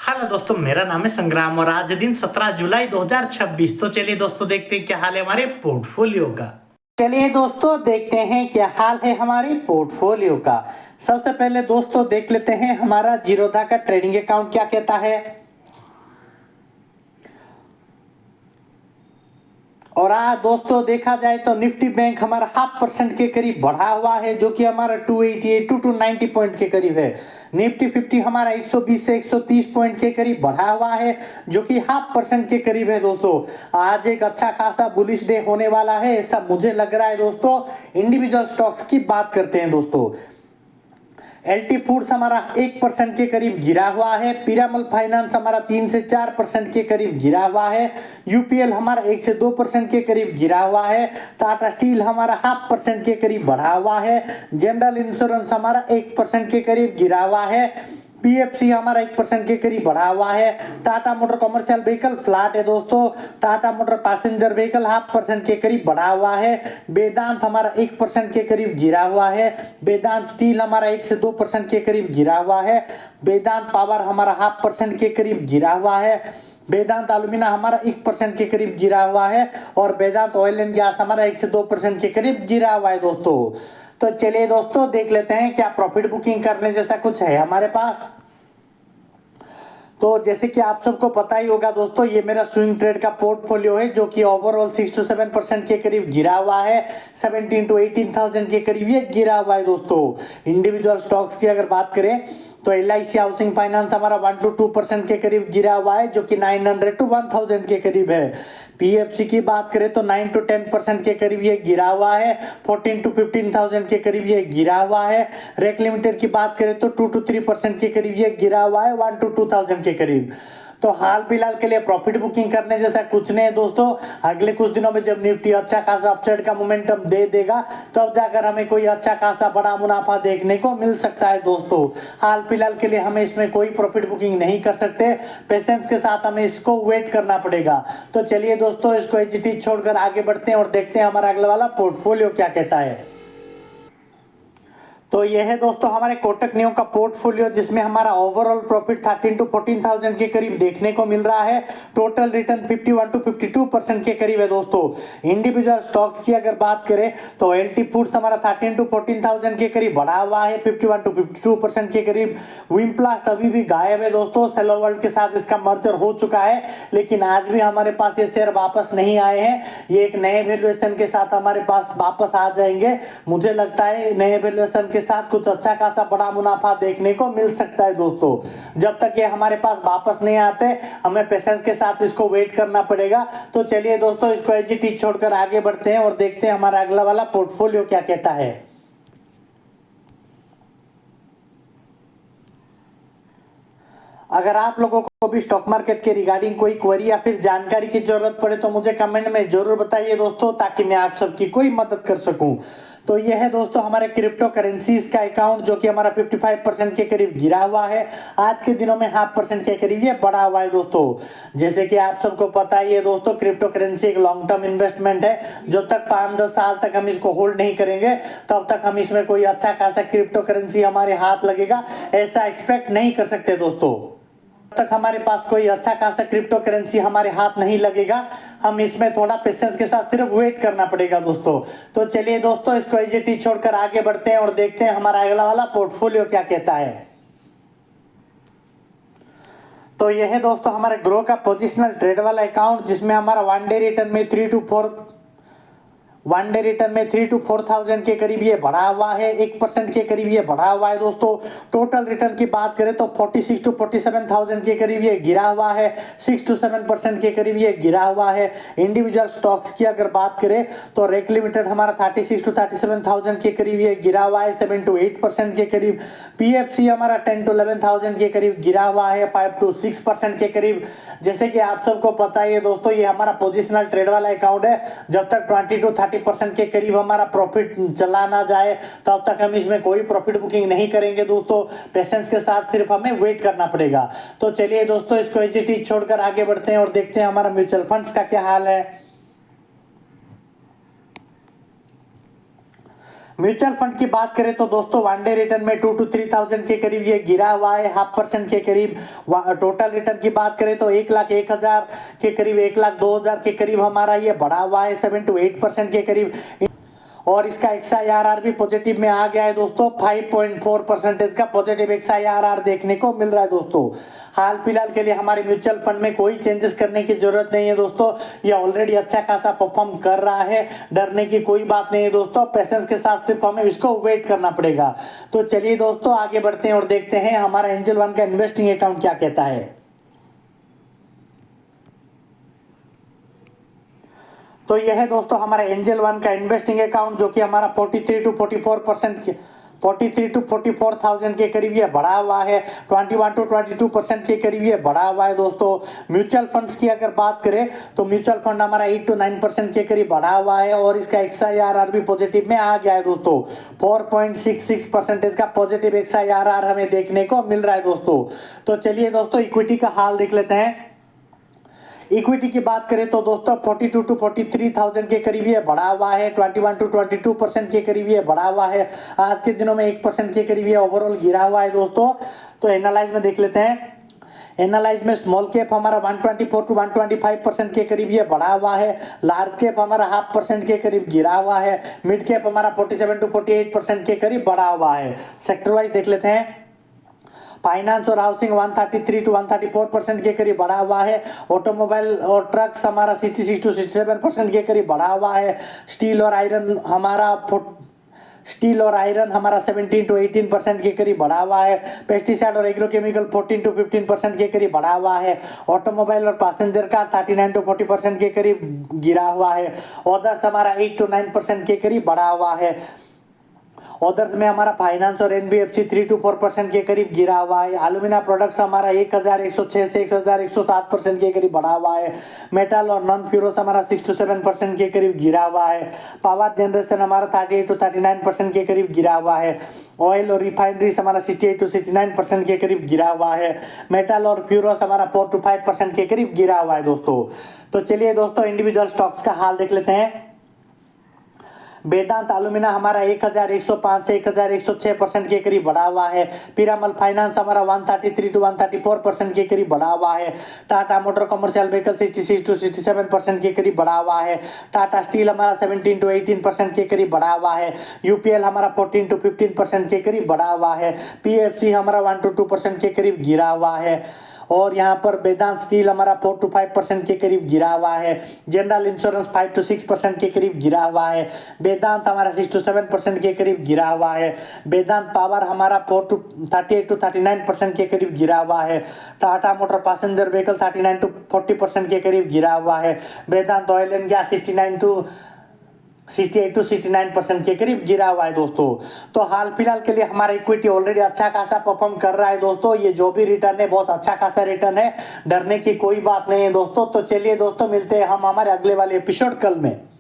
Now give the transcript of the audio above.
Hello दोस्तों, मेरा नाम है संग्राम और आज दिन 17 जुलाई 2026। तो चलिए दोस्तों, देखते हैं क्या हाल है हमारे पोर्टफोलियो का। चलिए दोस्तों, देखते हैं क्या हाल है हमारे पोर्टफोलियो का। सबसे पहले दोस्तों देख लेते हैं हमारा जीरोधा का ट्रेडिंग अकाउंट क्या कहता है। और आज दोस्तों देखा जाए तो निफ्टी बैंक हमारा 0.5% के करीब बढ़ा हुआ है, जो कि हमारा 288 टू 290 पॉइंट के करीब है। निफ्टी 50 हमारा 120 से 130 पॉइंट के करीब बढ़ा हुआ है, जो कि 0.5% के करीब है। दोस्तों आज एक अच्छा खासा बुलिश डे होने वाला है, ऐसा मुझे लग रहा है। दोस्तों इंडिविजुअल स्टॉक्स की बात करते हैं। दोस्तों एलटी फूड्स हमारा 1% के करीब गिरा हुआ है। पिरामल फाइनेंस हमारा 3 से 4% के करीब गिरा हुआ है। यूपीएल हमारा 1 से 2% के करीब गिरा हुआ है। टाटा स्टील हमारा 0.5% के करीब बढ़ा हुआ है। जनरल इंश्योरेंस हमारा 1% के करीब गिरा हुआ है। पीएफसी हमारा 1% के करीब बढ़ा हुआ है। Tata motor commercial vehicle flat है दोस्तों। टाटा मोटर पैसेंजर व्हीकल 0.5% के करीब बढ़ा हुआ है। वेदांत हमारा 1% के करीब गिरा हुआ है। वेदांत स्टील हमारा 1 से 2% के करीब गिरा हुआ है। वेदांत पावर हमारा 0.5% के करीब गिरा हुआ है। वेदांत अलुमिना हमारा 1% के करीब गिरा हुआ है। और वेदांत ऑयल एंड गैस हमारा 1 से 2% के करीब गिरा हुआ है दोस्तों। तो चलिए दोस्तों देख लेते हैं क्या प्रॉफिट बुकिंग करने जैसा कुछ है हमारे पास। तो जैसे कि आप सबको पता ही होगा दोस्तों, ये मेरा स्विंग ट्रेड का पोर्टफोलियो है, जो कि ओवरऑल 6 to 7% के करीब गिरा हुआ है। 17 to 18,000 के करीब ये गिरा हुआ है दोस्तों। इंडिविजुअल स्टॉक्स की अगर बात करें तो LIC हाउसिंग फाइनेंस हमारा 1 to 2% के करीब गिरा हुआ है, जो कि 900 to 1000 के करीब है। पीएफसी की बात करें तो 9 to 10% के करीब ये गिरा हुआ है। 14 to 15,000 के करीब ये गिरा हुआ है। रेक लिमिटेड की बात करें तो 2 to 3% के करीब ये गिरा हुआ है, 1 to 2,000 के करीब। तो हाल फिलहाल के लिए प्रॉफिट बुकिंग करने जैसा कुछ नहीं है दोस्तों। अगले कुछ दिनों में जब निफ्टी अच्छा खासा अपसाइड का मोमेंटम दे देगा, तब जाकर हमें कोई अच्छा खासा बड़ा मुनाफा देखने को मिल सकता है दोस्तों। हाल फिलहाल के लिए हमें इसमें कोई प्रॉफिट बुकिंग नहीं कर सकते। पेशेंस के साथ हमें इसको वेट करना पड़ेगा। तो चलिए दोस्तों, इसको एजीटी छोड़कर आगे बढ़ते हैं और देखते हैं हमारा अगला वाला पोर्टफोलियो क्या कहता है। तो यह है दोस्तों हमारे कोटक नियो का पोर्टफोलियो, जिसमें हमारा ओवरऑल प्रॉफिट 13 to 14,000 के करीब देखने को मिल रहा है। टोटल रिटर्न 51 to 52% के करीब है दोस्तों। इंडिविजुअल स्टॉक्स की अगर बात करें तो एलटी फूड्स हमारा 13 to 14,000 के करीब बढ़ा हुआ है, 51 to 52% के करीब। विमप्लास्ट अभी भी गायब है दोस्तों। सेलो वर्ल्ड के साथ इसका मर्जर हो चुका है, लेकिन आज भी हमारे पास ये शेयर वापस नहीं आए हैं। ये एक नए वैल्यूएशन के साथ हमारे पास वापस आ जाएंगे। मुझे लगता है नए वैल्यूएशन के साथ कुछ अच्छा खासा बड़ा मुनाफा देखने को मिल सकता है दोस्तों। जब तक ये हमारे पास वापस नहीं आते, हमें पेशेंस के साथ इसको वेट करना पड़ेगा। तो चलिए दोस्तों, इसको एजीटी छोड़कर आगे बढ़ते हैं और देखते हैं हमारा अगला वाला पोर्टफोलियो क्या कहता है। अगर आप लोगों को भी स्टॉक मार्केट के रिगार्डिंग कोई क्वेरी या फिर जानकारी की जरूरत पड़े तो मुझे कमेंट में जरूर बताइए दोस्तों, ताकि मैं आप सबकी कोई मदद कर सकूं। तो यह है दोस्तों हमारे क्रिप्टो करेंसीज का अकाउंट, जो कि हमारा 55% के करीब गिरा हुआ है। आज के दिनों में 0.5% के करीब ये बढ़ा हुआ है दोस्तों। जैसे कि आप सबको पता ही है दोस्तों, क्रिप्टो करेंसी एक लॉन्ग टर्म इन्वेस्टमेंट है। जब तक 5-10 साल तक हम इसको होल्ड नहीं करेंगे, तब तक हम इसमें कोई अच्छा खासा क्रिप्टो करेंसी हमारे हाथ लगेगा ऐसा एक्सपेक्ट नहीं कर सकते दोस्तों। तक हमारे पास कोई अच्छा खासा क्रिप्टो करेंसी हमारे हाथ नहीं लगेगा, हम इसमें थोड़ा पेशेंस के साथ सिर्फ वेट करना पड़ेगा दोस्तों। तो चलिए दोस्तों, इसको एजीटी छोड़कर आगे बढ़ते हैं और देखते हैं हमारा अगला वाला पोर्टफोलियो क्या कहता है। तो यह है दोस्तों हमारे ग्रो का पोजिशनल ट्रेड वाला अकाउंट, जिसमें हमारा 1 डे रिटर्न में 3 to 4,000 के करीब ये बढ़ा हुआ है। 1% के करीब ये बढ़ा हुआ है दोस्तों। टोटल रिटर्न की बात करें तो 46 to 47,000 के करीब ये गिरा हुआ है। 6 to 7% के करीब ये गिरा हुआ है। इंडिविजुअल स्टॉक्स की अगर बात करें तो रेक लिमिटेड हमारा 36 to 37,000 के करीब ये गिरा हुआ है, 7 to 8% के करीब। पीएफसी हमारा 10 to 11,000 के करीब गिरा हुआ है, 5 to 6% के करीब। जैसे कि आप सबको पता है दोस्तों, ये हमारा पोजिशनल ट्रेड वाला अकाउंट है। जब तक 20 to 30% के करीब हमारा प्रॉफिट चला ना जाए, तब तक हम इसमें कोई प्रॉफिट बुकिंग नहीं करेंगे दोस्तों। पेशेंस के साथ सिर्फ हमें वेट करना पड़ेगा। तो चलिए दोस्तों, इसको एजीटी छोड़कर आगे बढ़ते हैं और देखते हैं हमारा म्यूचुअल फंड्स का क्या हाल है। म्यूचुअल फंड की बात करें तो दोस्तों वनडे रिटर्न में 2 to 3,000 के करीब ये गिरा हुआ है, 0.5% के करीब। टोटल रिटर्न की बात करें तो 1,01,000 के करीब, 1,02,000 के करीब हमारा ये बढ़ा हुआ है 7 to 8% के करीब। और इसका XIRR भी पॉजिटिव में आ गया है दोस्तों, 5.4% का पॉजिटिव XIRR देखने को मिल रहा है दोस्तों। हाल फिलहाल के लिए हमारे म्यूचुअल फंड में कोई चेंजेस करने की जरूरत नहीं है दोस्तों, ये ऑलरेडी अच्छा खासा परफॉर्म कर रहा है, डरने की कोई बात नहीं है दोस्तों। पेशेंस के साथ सिर्फ हमें इसको वेट करना पड़ेगा। तो चलिए दोस्तों आगे बढ़ते हैं और देखते हैं हमारा एंजल वन का इन्वेस्टिंग अकाउंट क्या कहता है। तो यह है दोस्तों हमारा एंजल वन का इन्वेस्टिंग अकाउंट, जो कि हमारा 43 to 44,000 के करीब ये बढ़ा हुआ है, 21 to 22% के करीब ये बढ़ा हुआ है दोस्तों। म्यूचुअल फंड्स की अगर बात करें तो म्यूचुअल फंड हमारा 8 to 9% के करीब बढ़ा हुआ है, और इसका XIRR भी पॉजिटिव में आ गया है दोस्तों। 4.66% का पॉजिटिव XIRR हमें देखने को मिल रहा है दोस्तों। तो चलिए दोस्तों इक्विटी का हाल देख लेते हैं। इक्विटी की बात करें तो दोस्तों 42 to 43,000 के करीब ये बढ़ा हुआ है, 21 to 22% के करीब ये बढ़ा हुआ है। आज के दिनों में 1% के करीब ये ओवरऑल गिरा हुआ है दोस्तों। तो एनालाइज में देख लेते हैं। एनालाइज में स्मॉल कैप हमारा 124 to 125% के करीब ये बढ़ा हुआ है, लार्ज कैप हमारा 0.5% के करीब गिरा हुआ है, मिड कैप हमारा 47 to 48% के करीब बढ़ा हुआ है। सेक्टर वाइज देख लेते हैं। फाइनेंस और हाउसिंग 133 to 134% के करीब बढ़ा हुआ है। ऑटोमोबाइल और ट्रक्स हमारा 66 to 67% के करीब बढ़ा हुआ है। स्टील और आयरन हमारा 17 to 18% के करीब बढ़ा हुआ है। पेस्टिसाइड और एग्रोकेमिकल 14 to 15% के करीब बढ़ा हुआ है। ऑटोमोबाइल और पैसेंजर का 39 to 40% के करीब गिरा हुआ है। अदर्स हमारा 8 to 9% के करीब बढ़ा हुआ है। अदर्स में हमारा फाइनेंस और NBFC 3 to 4% के करीब गिरा हुआ है। एल्यूमिना प्रोडक्ट्स हमारा 1,106 से 1,107% के करीब बढ़ा हुआ है। मेटल और नॉन फ्यूरोस हमारा 6 to 7% के करीब गिरा हुआ है। पावर जनरेशन हमारा 38 to 39% के करीब गिरा हुआ है। ऑयल और रिफाइनरीज हमारा 68 to 69% के करीब गिरा हुआ है। मेटल और फ्यूरोस हमारा 4 to 5% के करीब गिरा हुआ है दोस्तों। तो चलिए दोस्तों इंडिविजुअल स्टॉक्स का हाल देख लेते हैं। वेदांत एल्यूमिना हमारा 1,105 से 1,106% के करीब बढ़ा हुआ है। पीरामल फाइनेंस हमारा 133 to 134% के करीब बढ़ा हुआ है। Tata motor commercial vehicle 66 to 67% के करीब बढ़ा हुआ है। टाटा स्टील हमारा 17 to 18% के करीब बढ़ा हुआ है। UPL हमारा 14 to 15% के करीब बढ़ा हुआ है। PFC हमारा 1 to 2% के करीब गिरा हुआ है। और यहाँ पर वेदांत स्टील हमारा 4 to 5% के करीब गिरा हुआ है। जनरल इंश्योरेंस 5 to 6% के करीब गिरा हुआ है। वेदांत हमारा 6 to 7% के करीब गिरा हुआ है। वेदांत पावर हमारा 38 to 39% के करीब गिरा हुआ है। Tata motor passenger vehicle 39 to 40% के करीब गिरा हुआ है। वेदांत ऑयल एंड गैस 68 to 69% के करीब गिरा हुआ है दोस्तों। तो हाल फिलहाल के लिए हमारा इक्विटी ऑलरेडी अच्छा खासा परफॉर्म कर रहा है दोस्तों। ये जो भी रिटर्न है बहुत अच्छा खासा रिटर्न है, डरने की कोई बात नहीं है दोस्तों। तो चलिए दोस्तों मिलते हैं हम हमारे अगले वाले एपिसोड कल में।